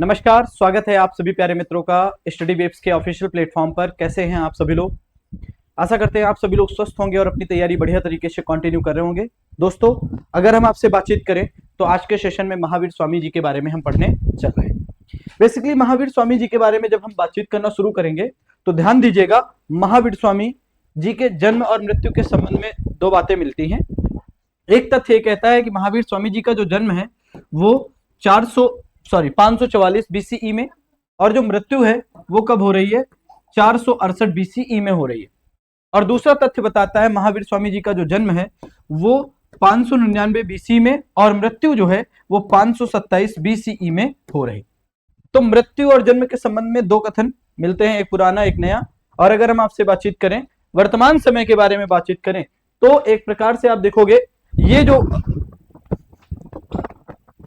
नमस्कार, स्वागत है आप सभी प्यारे मित्रों का स्टडी वेब्स के ऑफिशियल प्लेटफॉर्म पर। कैसे हैं आप सभी लोग? आशा करते हैं आप सभी लोग स्वस्थ होंगे और अपनी तैयारी बढ़िया तरीके से कंटिन्यू कर रहे होंगे। दोस्तों, अगर हम आपसे बातचीत करें तो आज के सेशन में महावीर स्वामी जी के बारे में हम पढ़ने चल रहे हैं। बेसिकली महावीर स्वामी जी के बारे में जब हम बातचीत करना शुरू करेंगे तो ध्यान दीजिएगा, महावीर स्वामी जी के जन्म और मृत्यु के संबंध में दो बातें मिलती हैं। एक तथ्य कहता है कि महावीर स्वामी जी का जो जन्म है वो 544 बीसीई में, और जो मृत्यु है वो कब हो रही है? 468 बीसीई में हो रही है। और दूसरा तथ्य बताता है महावीर स्वामी जी का जो जन्म है वो 599 बीसी में और मृत्यु जो है वो 527 बीसीई में हो रही। तो मृत्यु और जन्म के संबंध में दो कथन मिलते हैं, एक पुराना एक नया। और अगर हम आपसे बातचीत करें, वर्तमान समय के बारे में बातचीत करें, तो एक प्रकार से आप देखोगे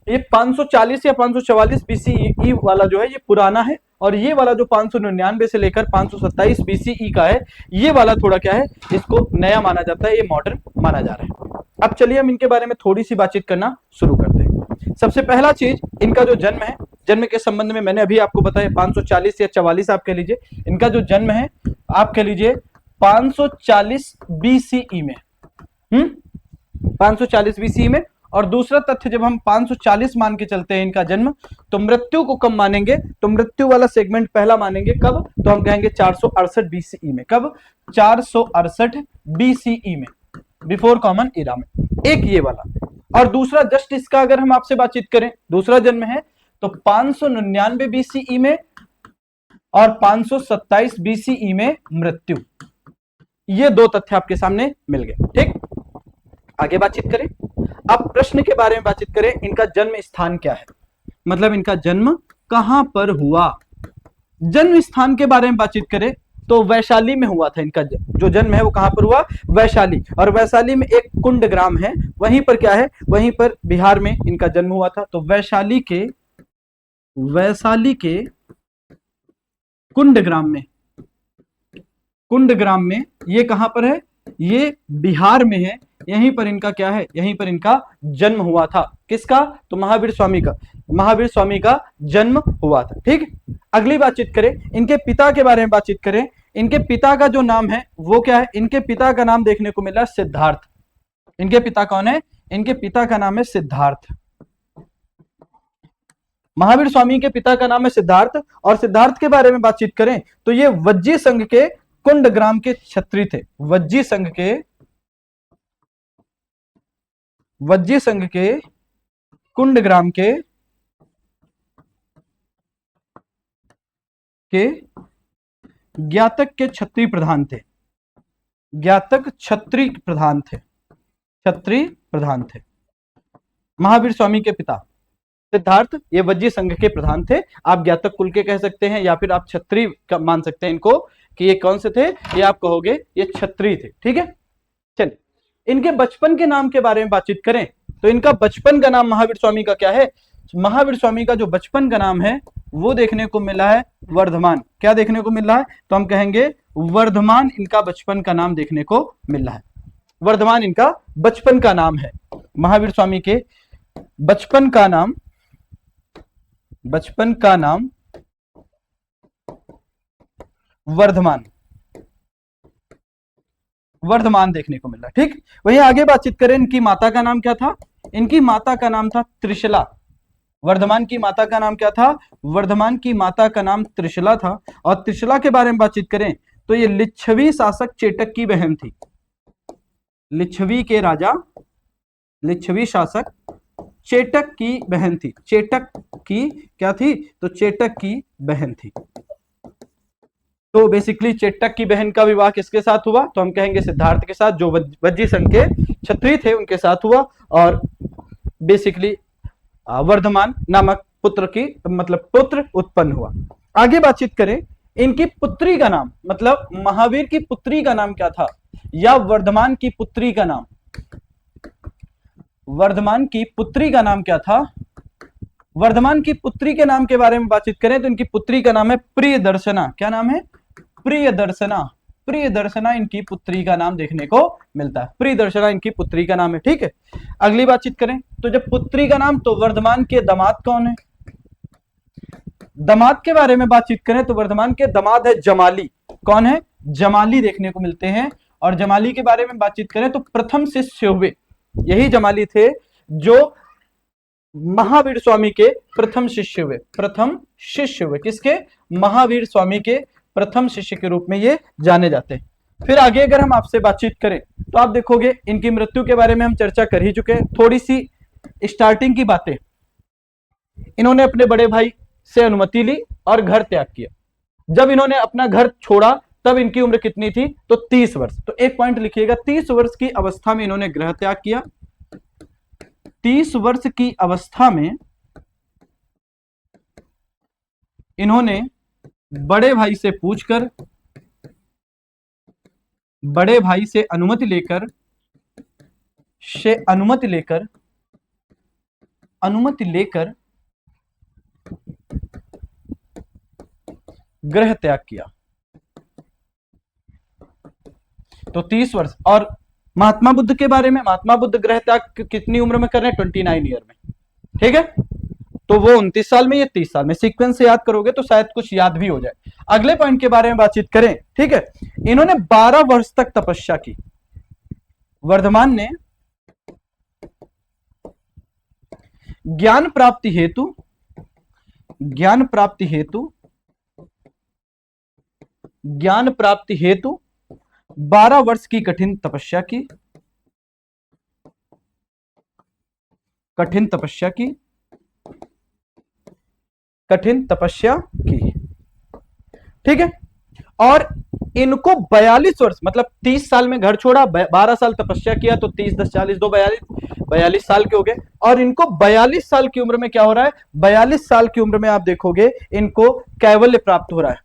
ये 540 या 544 बीसीई वाला जो है ये पुराना है, और ये वाला जो 599 से लेकर 527 बीसीई का है, ये वाला थोड़ा क्या है, इसको नया माना जाता है, ये मॉडर्न माना जा रहा है। अब चलिए हम इनके बारे में थोड़ी सी बातचीत करना शुरू करते हैं। सबसे पहला चीज, इनका जो जन्म है, जन्म के संबंध में मैंने अभी आपको बताया 540 या 44 आप कह लीजिए, इनका जो जन्म है आप कह लीजिए 540 बीसीई में, 540 बीसीई में। और दूसरा तथ्य, जब हम 540 मान के चलते हैं इनका जन्म, तो मृत्यु को कब मानेंगे? तो मृत्यु वाला सेगमेंट पहला मानेंगे कब? तो हम कहेंगे 468 बीसीई में। कब? 468 बीसीई में, बिफोर कॉमन इरा में। एक ये वाला, और दूसरा जस्ट इसका अगर हम आपसे बातचीत करें, दूसरा जन्म है तो 599 बीसीई में और 527 बीसीई में मृत्यु। ये दो तथ्य आपके सामने मिल गए। ठीक, आगे बातचीत करें। अब प्रश्न के बारे में बातचीत करें, इनका जन्म स्थान क्या है, मतलब इनका जन्म कहां पर हुआ। जन्म स्थान के बारे में बातचीत करें तो वैशाली में हुआ था। इनका जो जन्म है वो कहां पर हुआ? वैशाली। और वैशाली में एक कुंड ग्राम है, वहीं पर क्या है, वहीं पर बिहार में इनका जन्म हुआ था। तो वैशाली के कुंड ग्राम में ये कहां पर है? ये बिहार में है। यहीं पर इनका क्या है? यहीं पर इनका जन्म हुआ था। किसका? तो महावीर स्वामी का जन्म हुआ था। ठीक, अगली बातचीत करें, इनके पिता के बारे में बातचीत करें। इनके पिता का जो नाम है वो क्या है? इनके पिता का नाम देखने को मिला सिद्धार्थ। इनके पिता कौन है? इनके पिता का नाम है सिद्धार्थ। महावीर स्वामी के पिता का नाम है सिद्धार्थ। और सिद्धार्थ के बारे में बातचीत करें तो ये वज्जी संघ के कुंड ग्राम के क्षत्रिय थे। वज्जी संघ के कुंड ग्राम के ज्ञातक के क्षत्रिय प्रधान थे। क्षत्रिय प्रधान थे महावीर स्वामी के पिता सिद्धार्थ। ये वज्जी संघ के प्रधान थे। आप ज्ञातक कुल के कह सकते हैं या फिर आप क्षत्रिय मान सकते हैं इनको, कि ये कौन से थे? ये आप कहोगे ये क्षत्रिय थे। ठीक है, चलिए इनके बचपन के नाम के बारे में बातचीत करें तो इनका बचपन का नाम महावीर स्वामी का क्या है? महावीर स्वामी का जो बचपन का नाम है वो देखने को मिला है वर्धमान। क्या देखने को मिल रहा है? तो हम कहेंगे वर्धमान इनका बचपन का नाम देखने को मिल रहा है। वर्धमान इनका बचपन का नाम है। महावीर स्वामी के बचपन का नाम वर्धमान देखने को मिल रहा है। ठीक, वहीं आगे बातचीत करें, इनकी माता का नाम क्या था? इनकी माता का नाम था त्रिशला। वर्धमान की माता का नाम क्या था? वर्धमान की माता का नाम त्रिशला था। और त्रिशला के बारे में बातचीत करें तो ये लिच्छवी शासक चेटक की बहन थी। लिच्छवी शासक चेटक की बहन थी। चेटक की क्या थी? तो चेटक की बहन थी। तो बेसिकली चेटक की बहन का विवाह किसके साथ हुआ? तो हम कहेंगे सिद्धार्थ के साथ, जो वज्जी संघ के क्षत्रिय थे उनके साथ हुआ। और बेसिकली वर्धमान नामक पुत्र उत्पन्न हुआ। आगे बातचीत करें, इनकी पुत्री का नाम, मतलब महावीर की पुत्री का नाम क्या था, या वर्धमान की पुत्री का नाम? वर्धमान की पुत्री का नाम क्या था? वर्धमान की पुत्री के नाम के बारे में बातचीत करें तो इनकी पुत्री का नाम है प्रियदर्शना। क्या नाम है? प्रियदर्शना इनकी पुत्री का नाम देखने को मिलता है। प्रियदर्शना इनकी पुत्री का नाम है। ठीक है, अगली बातचीत करें तो जब पुत्री का नाम, तो वर्धमान के दामाद कौन है? दामाद के बारे में बातचीत करें तो वर्धमान के दामाद है जमाली। कौन है? जमाली देखने को मिलते हैं। और जमाली के बारे में बातचीत करें तो प्रथम शिष्य हुए, यही जमाली थे जो महावीर स्वामी के प्रथम शिष्य हुए। प्रथम शिष्य हुए किसके? महावीर स्वामी के प्रथम शिष्य के रूप में ये जाने जाते हैं। फिर आगे अगर हम आपसे बातचीत करें तो आप देखोगे इनकी मृत्यु के बारे में हम चर्चा कर ही चुके हैं। थोड़ी सी स्टार्टिंग की बातें, इन्होंने अपने बड़े भाई से अनुमति ली और घर त्याग किया। जब इन्होंने अपना घर छोड़ा तब इनकी उम्र कितनी थी? तो 30 वर्ष। तो एक पॉइंट लिखिएगा, 30 वर्ष की अवस्था में इन्होंने गृह त्याग किया। 30 वर्ष की अवस्था में इन्होंने बड़े भाई से पूछकर, बड़े भाई से अनुमति लेकर गृह त्याग किया। तो 30 वर्ष। और महात्मा बुद्ध के बारे में, महात्मा बुद्ध गृह त्याग कितनी उम्र में कर रहे हैं? 29 ईयर में। ठीक है, तो वो 29 साल में, ये 30 साल में। सीक्वेंस से याद करोगे तो शायद कुछ याद भी हो जाए। अगले पॉइंट के बारे में बातचीत करें, ठीक है। इन्होंने 12 वर्ष तक तपस्या की। वर्धमान ने ज्ञान प्राप्ति हेतु 12 वर्ष की कठिन तपस्या की। ठीक है, और इनको 42 वर्ष, मतलब 30 साल में घर छोड़ा, 12 साल तपस्या किया, तो 30 10 40 2 42 साल के हो गए। और इनको 42 साल की उम्र में क्या हो रहा है? 42 साल की उम्र में आप देखोगे इनको कैवल्य प्राप्त हो रहा है।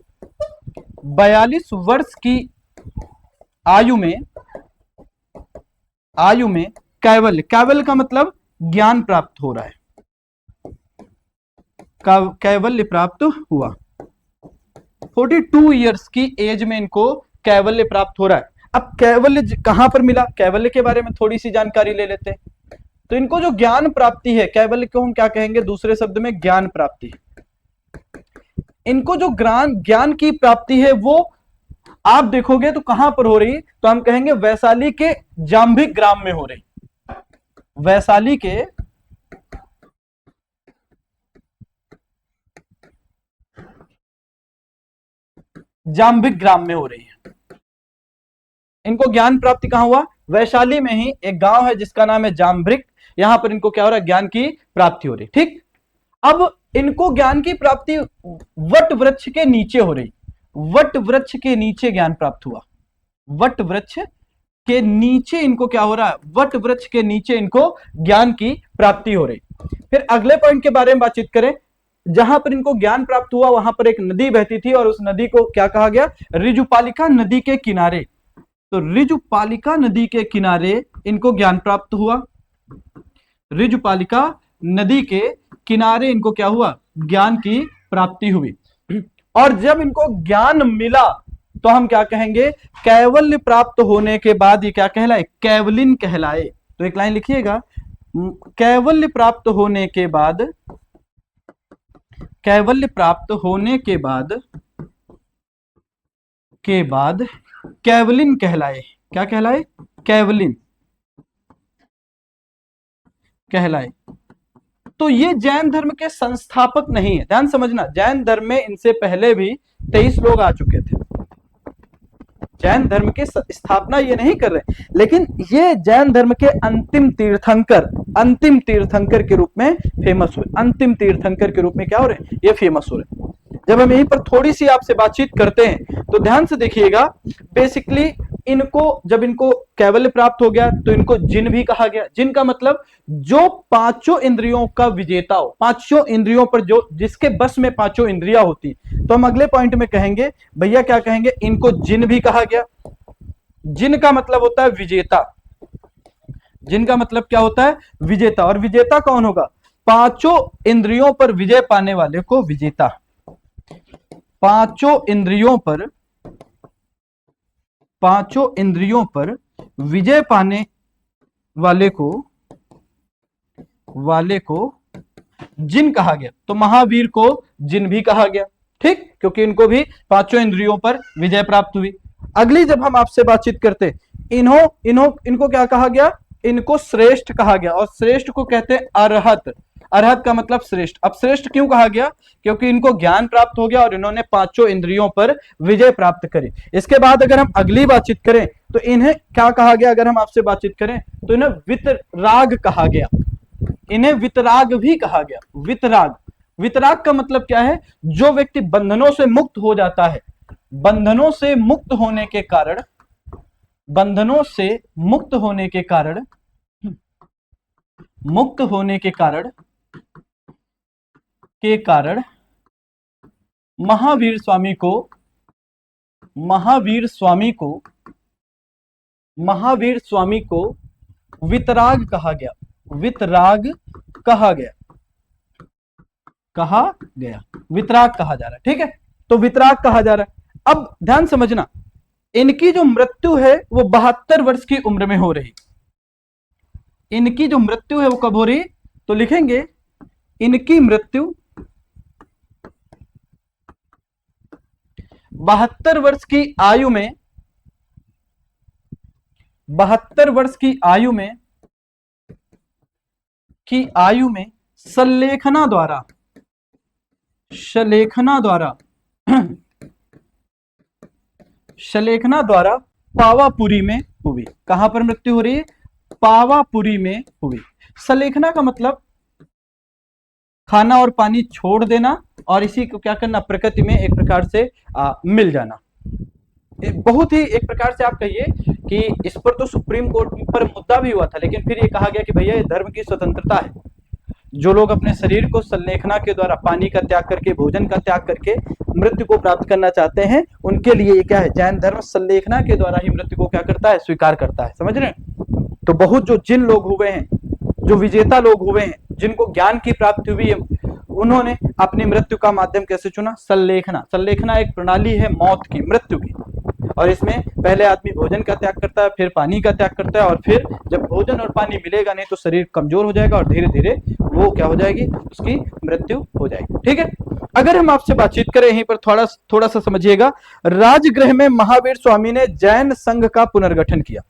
42 वर्ष की आयु में कैवल्य का मतलब ज्ञान प्राप्त हो रहा है, कैवल्य प्राप्त हुआ। 42 इयर्स की एज में इनको कैवल्य प्राप्त हो रहा है। अब कैवल्य कहां पर मिला? कैवल्य के बारे में थोड़ी सी जानकारी ले लेते हैं। तो इनको जो ज्ञान प्राप्ति है, कैवल्य को हम क्या कहेंगे? दूसरे शब्द में ज्ञान प्राप्ति। इनको जो ज्ञान की प्राप्ति है वो आप देखोगे तो कहां पर हो रही? तो हम कहेंगे वैशाली के जाम्भिक ग्राम में हो रही। वैशाली के जाम्भिक ग्राम में हो रही है। इनको ज्ञान प्राप्ति कहां हुआ? वैशाली में ही एक गांव है जिसका नाम है जाम्भिक। यहां पर इनको क्या हो रहा है? ज्ञान की प्राप्ति हो रही। ठीक, अब इनको ज्ञान की प्राप्ति वट वृक्ष के नीचे हो रही। वट वृक्ष के नीचे ज्ञान प्राप्त हुआ। वट वृक्ष के नीचे इनको क्या हो रहा है? वट वृक्ष के नीचे इनको ज्ञान की प्राप्ति हो रही। फिर अगले पॉइंट के बारे में बातचीत करें। जहां पर इनको ज्ञान प्राप्त हुआ वहां पर एक नदी बहती थी और उस नदी को क्या कहा गया? ऋजुपालिका नदी के किनारे। तो ऋजुपालिका नदी के किनारे इनको ज्ञान प्राप्त हुआ। ऋजुपालिका नदी के किनारे इनको क्या हुआ? ज्ञान की प्राप्ति हुई। और जब इनको ज्ञान मिला तो हम क्या कहेंगे? कैवल्य प्राप्त होने के बाद ये क्या कहलाए? कैवलिन कहलाए। तो एक लाइन लिखिएगा, कैवल्य प्राप्त होने के बाद कैवलिन कहलाए। क्या कहलाए? कैवलिन कहलाए। तो ये जैन धर्म के संस्थापक नहीं है, ध्यान समझना। जैन धर्म में इनसे पहले भी 23 लोग आ चुके थे। जैन धर्म की स्थापना ये नहीं कर रहे, लेकिन ये जैन धर्म के अंतिम तीर्थंकर के रूप में फेमस हुए। अंतिम तीर्थंकर के रूप में क्या हो रहे? ये फेमस हो रहे। जब हम यहीं पर थोड़ी सी आपसे बातचीत करते हैं तो ध्यान से देखिएगा। बेसिकली जब इनको कैवल्य प्राप्त हो गया तो इनको जिन भी कहा गया। जिन का मतलब जो पांचों इंद्रियों का विजेता हो, पांचों इंद्रियों पर जो जिसके बस में पांचों इंद्रियां होती। तो हम अगले पॉइंट में कहेंगे, भैया क्या कहेंगे? इनको जिन भी कहा गया। जिन का मतलब होता है विजेता। जिन का मतलब क्या होता है? विजेता। और विजेता कौन होगा? पांचों इंद्रियों पर विजय पाने वाले को विजेता। पांचों इंद्रियों पर विजय पाने वाले को जिन कहा गया, तो महावीर को जिन भी कहा गया, ठीक, क्योंकि इनको भी पांचों इंद्रियों पर विजय प्राप्त हुई। अगली जब हम आपसे बातचीत करते, इनको क्या कहा गया, इनको श्रेष्ठ कहा गया, और श्रेष्ठ को कहते हैं अरहत। अरहत का मतलब श्रेष्ठ। अब श्रेष्ठ क्यों कहा गया, क्योंकि इनको ज्ञान प्राप्त हो गया और इन्होंने पांचों इंद्रियों पर विजय प्राप्त करी। इसके बाद अगर हम अगली बातचीत करें तो इन्हें क्या कहा गया, अगर हम आपसे बातचीत करें तो इन्हें वितराग कहा गया, इन्हें वितराग भी कहा गया। वितराग, वितराग का मतलब क्या है, जो व्यक्ति बंधनों से मुक्त हो जाता है, बंधनों से मुक्त होने के कारण, बंधनों से मुक्त होने के कारण, मुक्त होने के कारण महावीर स्वामी को, महावीर स्वामी को, महावीर स्वामी को वितराग कहा गया, वितराग कहा गया, कहा गया, वितराग कहा जा रहा है, ठीक है, तो वितराग कहा जा रहा है। अब ध्यान समझना, इनकी जो मृत्यु है वो 72 वर्ष की उम्र में हो रही, इनकी जो मृत्यु है वो कब हो रही, तो लिखेंगे इनकी मृत्यु 72 वर्ष की आयु में, 72 वर्ष की आयु में, सल्लेखना द्वारा, सलेखना द्वारा, सलेखना द्वारा पावापुरी में हुई। कहां पर मृत्यु हो रही है, पावापुरी में हुई। सलेखना का मतलब खाना और पानी छोड़ देना और इसी को क्या करना, प्रकृति में एक प्रकार से मिल जाना। बहुत ही एक प्रकार से आप कहिए कि इस पर तो सुप्रीम कोर्ट पर मुद्दा भी हुआ था, लेकिन फिर ये कहा गया कि भैया ये धर्म की स्वतंत्रता है, जो लोग अपने शरीर को सल्लेखना के द्वारा, पानी का त्याग करके, भोजन का त्याग करके मृत्यु को प्राप्त करना चाहते हैं, उनके लिए ये क्या है, जैन धर्म सल्लेखना के द्वारा ही मृत्यु को क्या करता है, स्वीकार करता है। समझ रहे हैं? तो बहुत जो जिन लोग हुए हैं, जो विजेता लोग हुए हैं, जिनको ज्ञान की प्राप्ति हुई है, उन्होंने अपनी मृत्यु का माध्यम कैसे चुना, सल्लेखना। सल्लेखना एक प्रणाली है मौत की, मृत्यु की, और इसमें पहले आदमी भोजन का त्याग करता है, फिर पानी का त्याग करता है, और फिर जब भोजन और पानी मिलेगा नहीं तो शरीर कमजोर हो जाएगा और धीरे धीरे वो क्या हो जाएगी, उसकी मृत्यु हो जाएगी। ठीक है, अगर हम आपसे बातचीत करें यहीं पर थोड़ा सा समझिएगा, राजगृह में महावीर स्वामी ने जैन संघ का पुनर्गठन किया।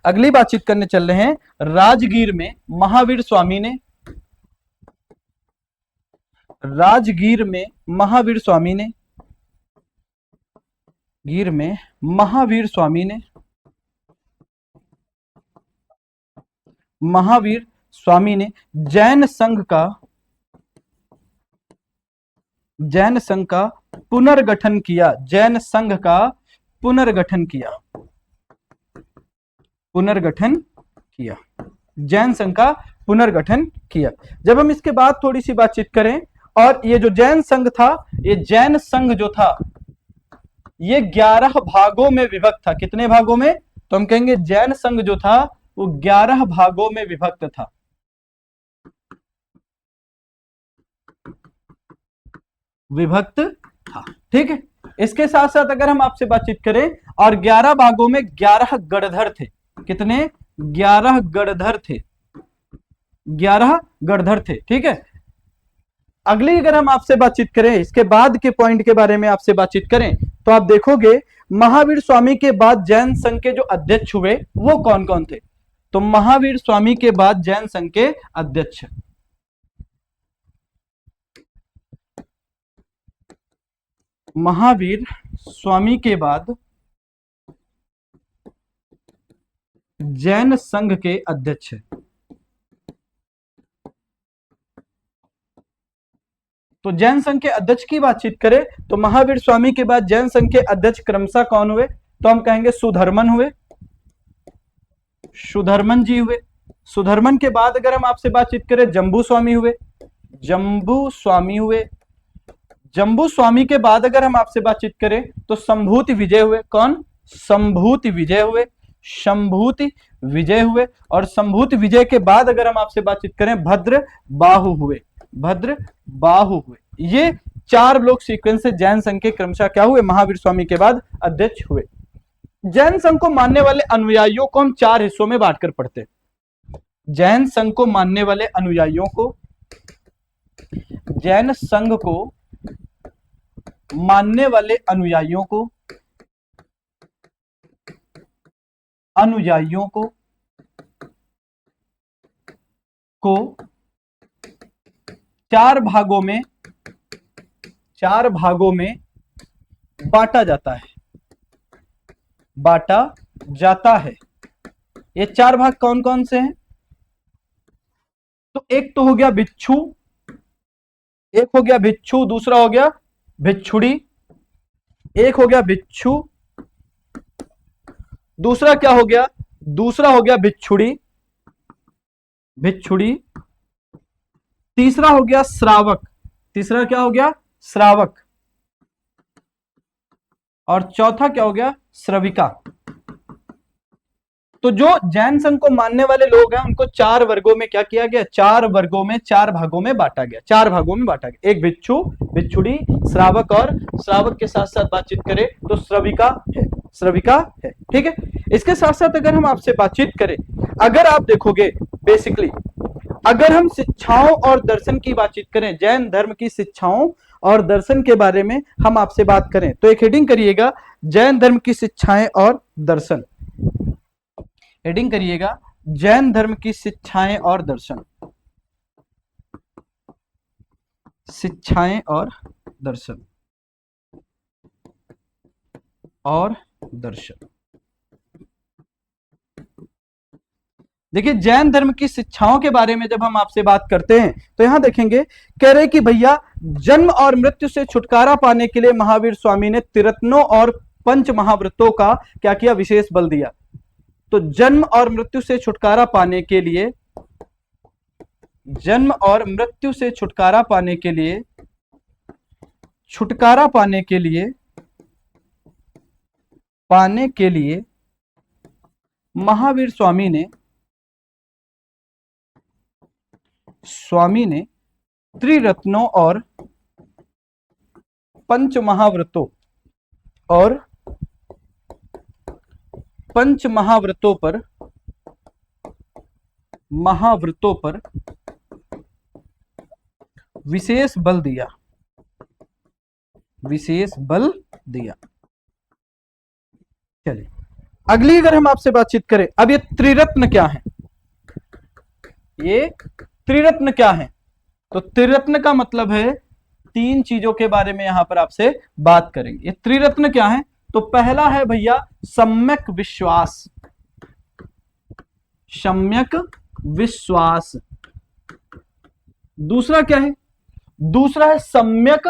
अगली बातचीत करने चल रहे हैं, राजगीर में महावीर स्वामी ने, राजगीर में महावीर स्वामी ने, गिर में महावीर स्वामी ने, महावीर स्वामी ने जैन संघ का, जैन संघ का पुनर्गठन किया, जैन संघ का पुनर्गठन किया, पुनर्गठन किया, जैन संघ का पुनर्गठन किया। जब हम इसके बाद थोड़ी सी बातचीत करें, और ये जो जैन संघ था, ये जैन संघ जो था ये 11 भागों में विभक्त था। कितने भागों में, तो हम कहेंगे जैन संघ जो था वो 11 भागों में विभक्त था। विभक्त था, ठीक है। इसके साथ साथ अगर हम आपसे बातचीत करें, और 11 भागों में 11 गणधर थे। कितने, 11 गणधर थे, 11 गणधर थे, ठीक है। अगली अगर हम आपसे बातचीत करें, इसके बाद के पॉइंट के बारे में आपसे बातचीत करें, तो आप देखोगे महावीर स्वामी के बाद जैन संघ के जो अध्यक्ष हुए वो कौन कौन थे। तो महावीर स्वामी के बाद जैन संघ के अध्यक्ष, महावीर स्वामी के बाद जैन संघ के अध्यक्ष, तो जैन संघ के अध्यक्ष की बातचीत करें तो महावीर स्वामी के बाद जैन संघ के अध्यक्ष क्रमशः कौन हुए, तो हम कहेंगे सुधर्मन हुए, सुधर्मन जी हुए। सुधर्मन के बाद अगर हम आपसे बातचीत करें, जम्बू स्वामी हुए, जम्बू स्वामी हुए। जम्बू स्वामी के बाद अगर हम आपसे बातचीत करें तो संभूति विजय हुए। कौन, संभूति विजय हुए, संभूति विजय हुए। और संभूति विजय के बाद अगर हम आपसे बातचीत करें, भद्र बाहु हुए, भद्र बाहु हुए। ये 4 लोग सीक्वेंस से जैन संघ के क्रमशः क्या हुए, महावीर स्वामी के बाद अध्यक्ष हुए। जैन संघ को मानने वाले अनुयायियों को हम 4 हिस्सों में बांटकर पढ़ते हैं। जैन संघ को मानने वाले अनुयायियों को जैन संघ को मानने वाले अनुयायियों को चार भागों में बांटा जाता है। ये चार भाग कौन कौन से हैं? तो एक तो हो गया भिक्षु, दूसरा हो गया भिक्षुड़ी, एक हो गया भिक्षु, दूसरा क्या हो गया? दूसरा हो गया भिक्षुड़ी, तीसरा हो गया श्रावक, तीसरा क्या हो गया? श्रावक, और चौथा क्या हो गया? श्रविका। तो जो जैन संघ को मानने वाले लोग हैं उनको चार वर्गों में क्या किया गया? चार भागों में बांटा गया। एक भिक्षु, भिक्षुड़ी, श्रावक, और श्रावक के साथ साथ बातचीत करें तो श्रविका है। ठीक है। इसके साथ साथ अगर हम आपसे बातचीत करें, अगर आप देखोगे बेसिकली अगर हम शिक्षाओं और दर्शन की बातचीत करें, जैन धर्म की शिक्षाओं और दर्शन के बारे में हम आपसे बात करें, तो एक हेडिंग करिएगा, जैन धर्म की शिक्षाएं और दर्शन। हेडिंग करिएगा, जैन धर्म की शिक्षाएं और दर्शन। शिक्षाएं और दर्शन देखिए, जैन धर्म की शिक्षाओं के बारे में जब हम आपसे बात करते हैं तो यहां देखेंगे, कह रहे कि भैया जन्म और मृत्यु से छुटकारा पाने के लिए महावीर स्वामी ने त्रिरत्नों और पंच महाव्रतों का क्या किया? विशेष बल दिया। तो जन्म और मृत्यु से छुटकारा पाने के लिए, महावीर स्वामी ने त्रिरत्नों और पंच महाव्रतों पर विशेष बल दिया। चलिए अगली अगर हम आपसे बातचीत करें, अब ये त्रिरत्न क्या है? तो त्रिरत्न का मतलब है तीन चीजों के बारे में यहां पर आपसे बात करेंगे। ये त्रिरत्न क्या है? तो पहला है भैया सम्यक विश्वास। दूसरा क्या है? दूसरा है सम्यक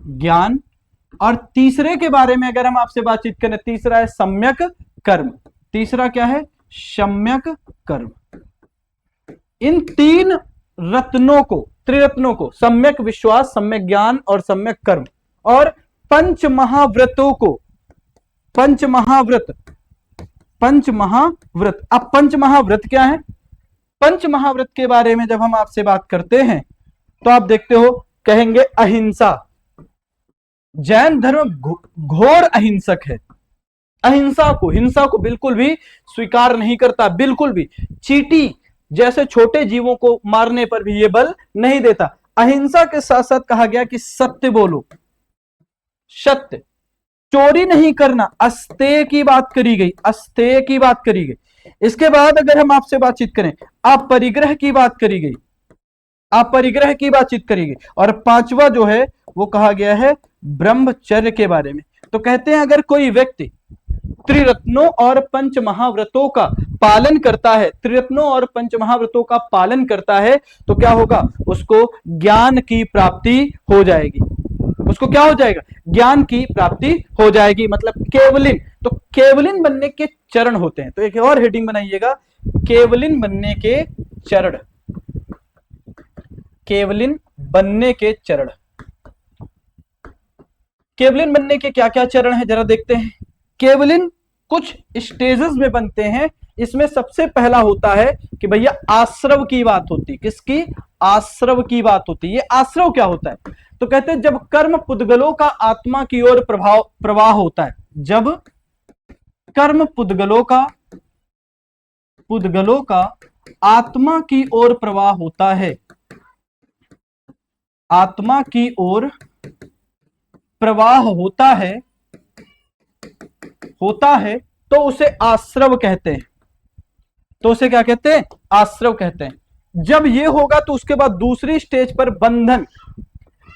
ज्ञान। और तीसरे के बारे में अगर हम आपसे बातचीत करें, तीसरा है सम्यक कर्म। तीसरा क्या है? सम्यक कर्म। इन तीन रत्नों को, त्रिरत्नों को, सम्यक विश्वास, सम्यक ज्ञान और सम्यक कर्म, और पंच महाव्रतों को, पंच महाव्रत। अब पंच महाव्रत क्या है? पंच महाव्रत के बारे में जब हम आपसे बात करते हैं तो आप देखते हो, कहेंगे अहिंसा। जैन धर्म घोर अहिंसक है। हिंसा को बिल्कुल भी स्वीकार नहीं करता, बिल्कुल भी। चींटी जैसे छोटे जीवों को मारने पर भी ये बल नहीं देता। अहिंसा के साथ साथ कहा गया कि सत्य बोलो, सत्य, चोरी नहीं करना, अस्तेय की बात करी गई। इसके बाद अगर हम आपसे बातचीत करें, अपरिग्रह की बात करी गई, और पांचवा जो है वो कहा गया है ब्रह्मचर्य के बारे में। तो कहते हैं अगर कोई व्यक्ति त्रिरत्नों और पंच महाव्रतों का पालन करता है तो क्या होगा? उसको ज्ञान की प्राप्ति हो जाएगी। ज्ञान की प्राप्ति हो जाएगी, मतलब केवलिन। तो केवलिन बनने के चरण होते हैं। तो एक और हेडिंग बनाइएगा, केवलिन बनने के चरण। केवलिन बनने के क्या क्या चरण है जरा देखते हैं। केवलिन कुछ स्टेजेस में बनते हैं। इसमें सबसे पहला होता है कि भैया आश्रव की बात होती। किसकी? आश्रव की बात होती। ये आश्रव क्या होता है? तो कहते हैं जब कर्म पुद्गलों का आत्मा की ओर प्रवाह होता है। जब कर्म पुद्गलों का आत्मा की ओर प्रवाह होता है, आत्मा की ओर प्रवाह होता है तो उसे आश्रव कहते हैं, तो उसे क्या कहते हैं, आश्रव कहते हैं। जब ये होगा तो उसके बाद दूसरी स्टेज पर बंधन,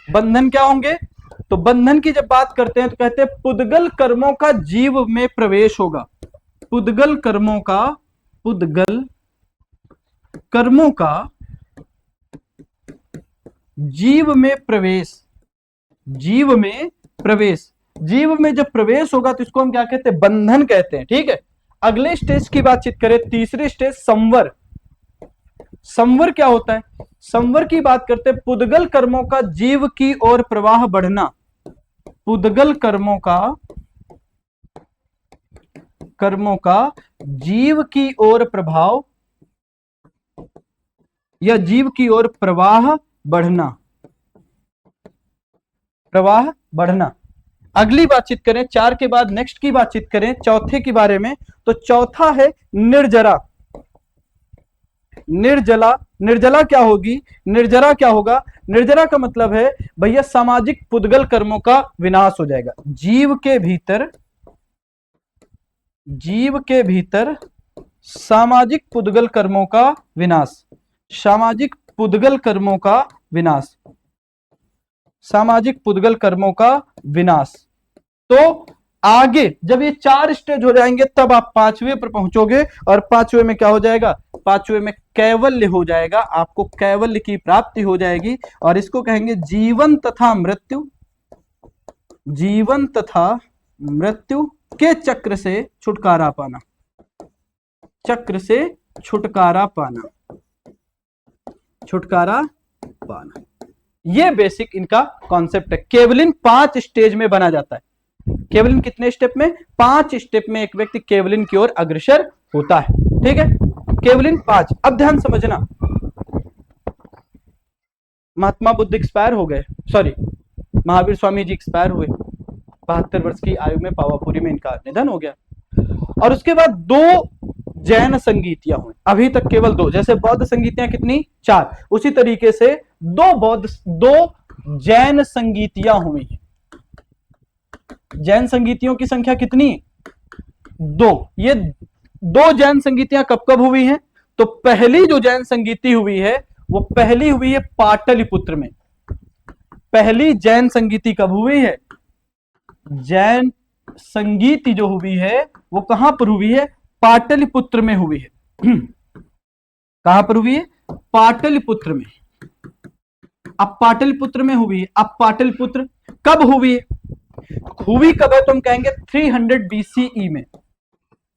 बंधन क्या होंगे, तो बंधन की जब बात करते हैं तो कहते हैं पुद्गल कर्मों का जीव में प्रवेश होगा, पुद्गल कर्मों का, पुद्गल कर्मों का जीव में प्रवेश, जीव में प्रवेश, जीव में जब प्रवेश होगा तो इसको हम क्या कहते हैं, बंधन कहते हैं। ठीक है, अगले स्टेज की बातचीत करें, तीसरी स्टेज संवर। संवर क्या होता है, संवर की बात करते हैं पुद्गल कर्मों का जीव की ओर प्रवाह बढ़ना, पुद्गल कर्मों का जीव की ओर प्रभाव या जीव की ओर प्रवाह बढ़ना, प्रवाह बढ़ना। अगली बातचीत करें, 4 के बाद नेक्स्ट की बातचीत करें चौथे के बारे में, तो चौथा है निर्जरा। निर्जला, निर्जला क्या होगी, निर्जरा क्या होगा, निर्जरा का मतलब है भैया सामाजिक पुद्गल कर्मों का विनाश हो जाएगा, जीव के भीतर, जीव के भीतर सामाजिक पुद्गल कर्मों का विनाश, सामाजिक पुद्गल कर्मों का विनाश, सामाजिक पुद्गल कर्मों का विनाश। तो आगे जब ये 4 स्टेज हो जाएंगे तब आप 5वें पर पहुंचोगे, और 5वें में क्या हो जाएगा, 5वें में कैवल्य हो जाएगा, आपको कैवल्य की प्राप्ति हो जाएगी, और इसको कहेंगे जीवन तथा मृत्यु, जीवन तथा मृत्यु के चक्र से छुटकारा पाना, चक्र से छुटकारा पाना, छुटकारा पाना। ये बेसिक इनका कॉन्सेप्ट है। केवलिन 5 स्टेज में बना जाता है। केवलिन कितने स्टेप में, 5 स्टेप में एक व्यक्ति केवलिन की ओर अग्रसर होता है। ठीक है, केवलिन 5। अब ध्यान समझना, महात्मा बुद्ध एक्सपायर हो गए, सॉरी महावीर स्वामी जी एक्सपायर हुए, 72 वर्ष की आयु में पावापुरी में इनका निधन हो गया। और उसके बाद 2 जैन संगीतियां हुई, अभी तक केवल 2, जैसे बौद्ध संगीतियां कितनी, 4, उसी तरीके से 2 जैन संगीतियां हुई। जैन संगीतियों की संख्या कितनी, 2। ये 2 जैन संगीतियां कब कब हुई हैं, तो पहली जो जैन संगीति हुई है वो पहली हुई है पाटलिपुत्र में। पहली जैन संगीति कब हुई है, जैन संगीति जो हुई है वो कहां पर हुई है, पाटलिपुत्र में हुई है। कहां पर हुई है, पाटलिपुत्र में। अब पाटलिपुत्र में हुई है, अब पाटलिपुत्र कब हुई है, हुई कब है, तो हम कहेंगे 300 BCE में।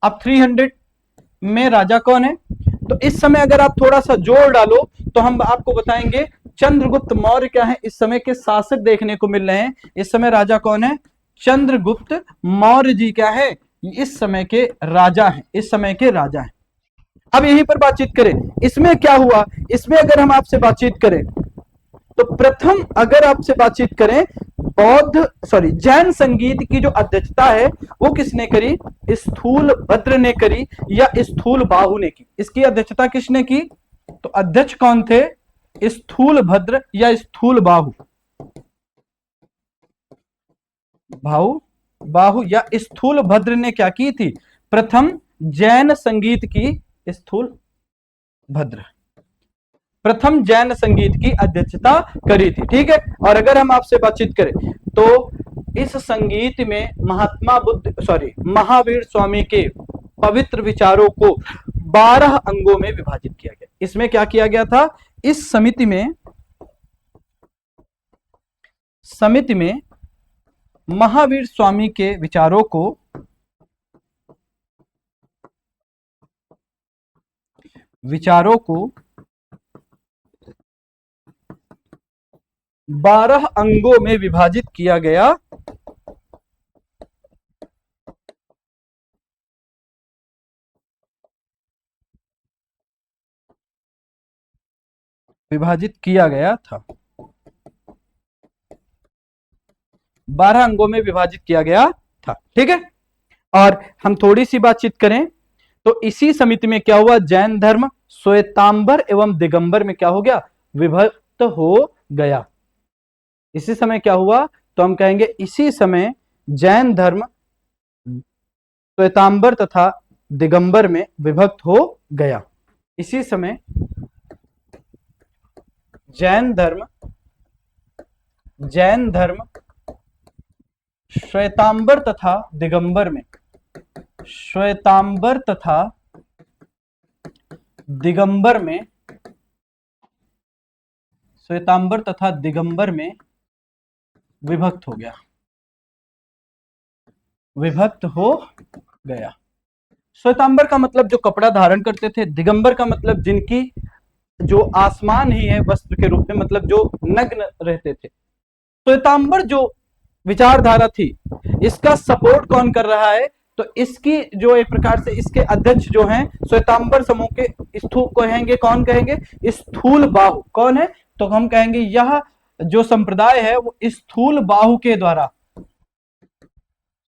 अब 300 में राजा कौन है, तो इस समय अगर आप थोड़ा सा जोड़ डालो तो हम आपको बताएंगे चंद्रगुप्त मौर्य क्या है, इस समय के शासक देखने को मिल रहे हैं। इस समय राजा कौन है, चंद्रगुप्त मौर्य जी क्या है, इस समय के राजा हैं, इस समय के राजा हैं। अब यहीं पर बातचीत करें, इसमें क्या हुआ, इसमें अगर हम आपसे बातचीत करें तो प्रथम अगर आपसे बातचीत करें जैन संगीत की जो अध्यक्षता है वो किसने करी, स्थूल भद्र ने करी या स्थूल बाहु ने की। इसकी अध्यक्षता किसने की, तो अध्यक्ष कौन थे, स्थूल भद्र या स्थूल बाहु, बाहु या स्थूल भद्र ने क्या की थी, प्रथम जैन संगीत की, स्थूल भद्र प्रथम जैन संगीत की अध्यक्षता करी थी। ठीक है, और अगर हम आपसे बातचीत करें तो इस संगीत में महावीर स्वामी के पवित्र विचारों को 12 अंगों में विभाजित किया गया। इसमें क्या किया गया था, इस समिति में महावीर स्वामी के विचारों को 12 अंगों में विभाजित किया गया। विभाजित किया गया था, 12 अंगों में विभाजित किया गया था। ठीक है, और हम थोड़ी सी बातचीत करें तो इसी समिति में क्या हुआ, जैन धर्म श्वेतांबर एवं दिगंबर में क्या हो गया, विभक्त हो गया। इसी समय क्या हुआ, तो हम कहेंगे इसी समय जैन धर्म श्वेतांबर तथा दिगंबर में विभक्त हो गया। इसी समय जैन धर्म श्वेतांबर तथा दिगंबर में, श्वेतांबर तथा दिगंबर में, श्वेतांबर तथा दिगंबर में विभक्त हो गया, विभक्त हो गया। श्वेतांबर का मतलब जो कपड़ा धारण करते थे, दिगंबर का मतलब जिनकी जो आसमान ही है वस्त्र के रूप में, मतलब जो नग्न रहते थे। श्वेतांबर जो विचारधारा थी, इसका सपोर्ट कौन कर रहा है, तो इसकी जो एक प्रकार से इसके अध्यक्ष जो हैं श्वेतांबर समूह के, स्थूल कहेंगे, कौन कहेंगे, स्थूल बाहु। कौन है, तो हम कहेंगे यह जो संप्रदाय है वो स्थूल बाहु के द्वारा,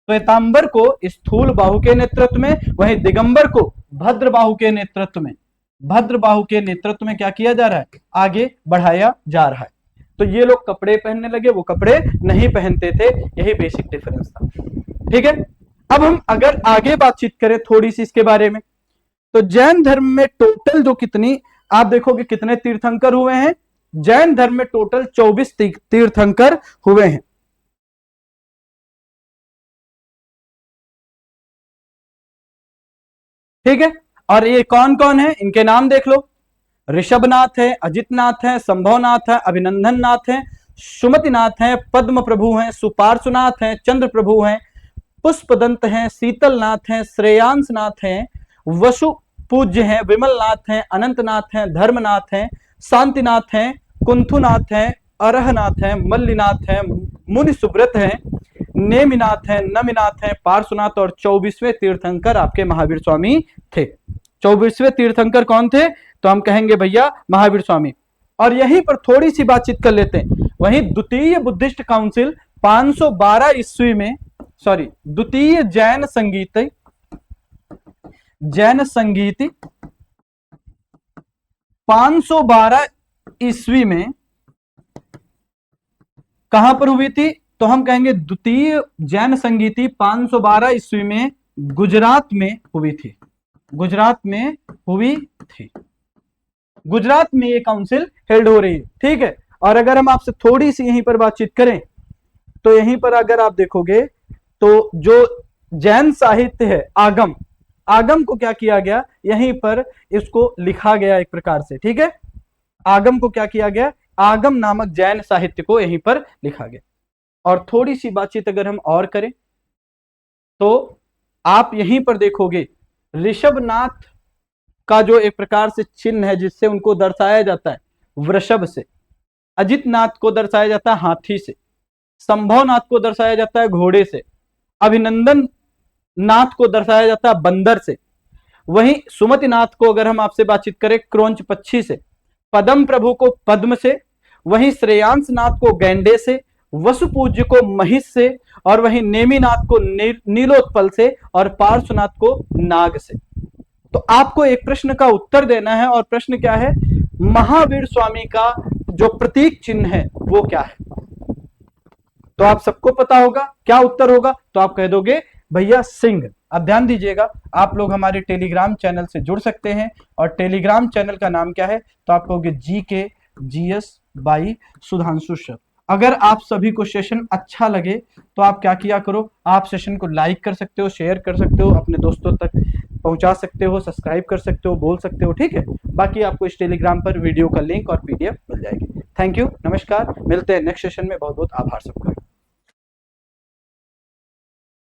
श्वेतांबर को स्थूल बाहु के नेतृत्व में, वहीं दिगंबर को भद्र बाहु के नेतृत्व में, भद्र बाहु के नेतृत्व में क्या किया जा रहा है, आगे बढ़ाया जा रहा है। तो ये लोग कपड़े पहनने लगे, वो कपड़े नहीं पहनते थे, यही बेसिक डिफरेंस था। ठीक है, अब हम अगर आगे बातचीत करें थोड़ी सी इसके बारे में, तो जैन धर्म में टोटल जो कितनी, आप देखोगे कितने तीर्थंकर हुए हैं, जैन धर्म में टोटल 24 तीर्थंकर हुए हैं। ठीक है, और ये कौन कौन है, इनके नाम देख लो, ऋषभनाथ है, अजितनाथ है, संभवनाथ है, अभिनंदन नाथ है, सुमतिनाथ है, पद्म प्रभु हैं, सुपार्श्वनाथ हैं, चंद्र प्रभु हैं, पुष्पदंत हैं, शीतलनाथ हैं, श्रेयांसनाथ हैं, वसु पूज्य हैं, विमलनाथ हैं, अनंतनाथ हैं, धर्मनाथ हैं, शांतिनाथ हैं, कुंथुनाथ हैं, अरहनाथ हैं, मल्लिनाथ हैं, मुनि सुब्रत हैं, नेमिनाथ हैं, नमिनाथ हैं, पार्श्वनाथ, और 24वें तीर्थंकर आपके महावीर स्वामी थे। 24वें तीर्थंकर कौन थे, तो हम कहेंगे भैया महावीर स्वामी। और यहीं पर थोड़ी सी बातचीत कर लेते हैं, वहीं द्वितीय बुद्धिस्ट काउंसिल 512 ईस्वी में, सॉरी, द्वितीय जैन संगीति 512 ईस्वी में कहां पर हुई थी, तो हम कहेंगे द्वितीय जैन संगीति 512 ईस्वी में गुजरात में हुई थी, गुजरात में हुई थी, गुजरात में ये काउंसिल हेल्ड हो रही है। ठीक है, और अगर हम आपसे थोड़ी सी यहीं पर बातचीत करें, तो यहीं पर अगर आप देखोगे तो जो जैन साहित्य है, आगम, आगम को क्या किया गया, यहीं पर इसको लिखा गया एक प्रकार से। ठीक है, आगम को क्या किया गया, आगम नामक जैन साहित्य को यहीं पर लिखा गया। और थोड़ी सी बातचीत अगर हम और करें, तो आप यहीं पर देखोगे ऋषभनाथ का जो एक प्रकार से चिन्ह है जिससे उनको दर्शाया जाता है वृषभ से, अजितनाथ को दर्शाया जाता है हाथी से, संभवनाथ को दर्शाया जाता है घोड़े से, अभिनंदन नाथ को दर्शाया जाता है बंदर से, वहीं सुमतिनाथ को अगर हम आपसे बातचीत करें क्रोंच पक्षी से, पद्म प्रभु को पद्म से, वहीं श्रेयांस नाथ को गैंडे से, वसुपूज्य को महिष से, और वहीं नेमिनाथ को नीलोत्पल से, और पार्श्वनाथ को नाग से। तो आपको एक प्रश्न का उत्तर देना है, और प्रश्न क्या है, महावीर स्वामी का जो प्रतीक चिन्ह है वो क्या है। तो आप सबको पता होगा क्या उत्तर होगा, तो आप कह दोगे भैया सिंह। अब ध्यान दीजिएगा, आप लोग हमारे टेलीग्राम चैनल से जुड़ सकते हैं, और टेलीग्राम चैनल का नाम क्या है, तो आप कहोगे GKGS बाई सुधांशु सर। अगर आप सभी को सेशन अच्छा लगे तो आप क्या किया करो, आप सेशन को लाइक कर सकते हो, शेयर कर सकते हो, अपने दोस्तों तक पहुंचा सकते हो, सब्सक्राइब कर सकते हो, बोल सकते हो। ठीक है, बाकी आपको इस टेलीग्राम पर वीडियो का लिंक और PDF मिल जाएगी। थैंक यू, नमस्कार, मिलते हैं नेक्स्ट सेशन में। बहुत बहुत आभार सबका।